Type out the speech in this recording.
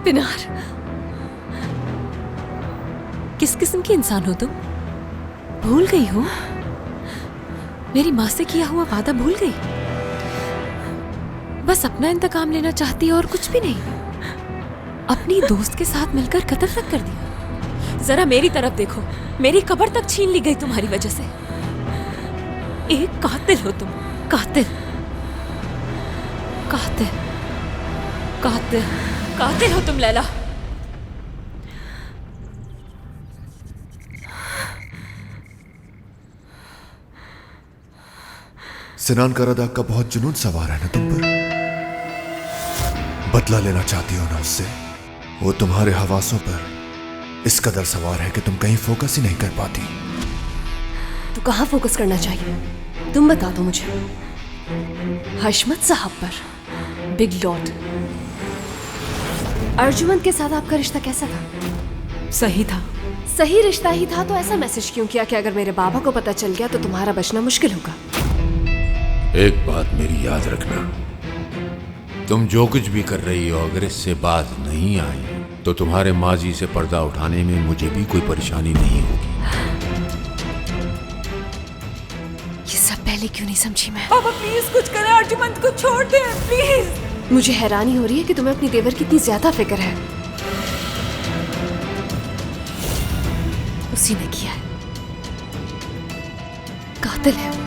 पिनार, किस किस्म की इंसान हो तुम? भूल गई हो? मेरी माँ से किया हुआ वादा भूल गई? बस अपना इंतकाम लेना चाहती है और कुछ भी नहीं। अपनी दोस्त के साथ मिलकर कत्ल तक कर दिया। जरा मेरी तरफ देखो, मेरी कब्र तक छीन ली गई तुम्हारी वजह से। एक कातिल हो तुम, कातिल कातिल कातिल कातिल हो तुम लैला। सिनान करादाग का बहुत जुनून सवार है ना तुम पर। बदला लेना चाहती हो ना उससे। वो तुम्हारे हवासों पर इस कदर सवार है कि तुम कहीं फोकस ही नहीं कर पाती। तो कहाँ फोकस करना चाहिए तुम बता दो मुझे। हशमत साहब पर, बिग लॉर्ड। अर्जुमंद के साथ आपका रिश्ता कैसा था? सही था। सही रिश्ता ही था तो ऐसा मैसेज क्यों किया कि अगर मेरे बाबा को पता चल गया तो तुम्हारा बचना मुश्किल होगा? एक बात मेरी याद रखना, तुम जो कुछ भी कर रही हो अगर इससे बात नहीं आई तो तुम्हारे माजी से पर्दा उठाने में मुझे भी कोई परेशानी नहीं होगी। ये सब पहले क्यों नहीं समझी मैं? बाबा प्लीज कुछ करें, अर्जुमंद को छोड़ दें प्लीज। मुझे हैरानी हो रही है कि तुम्हें अपनी देवर की इतनी ज्यादा फिक्र है। उसी ने किया है, कातिल है।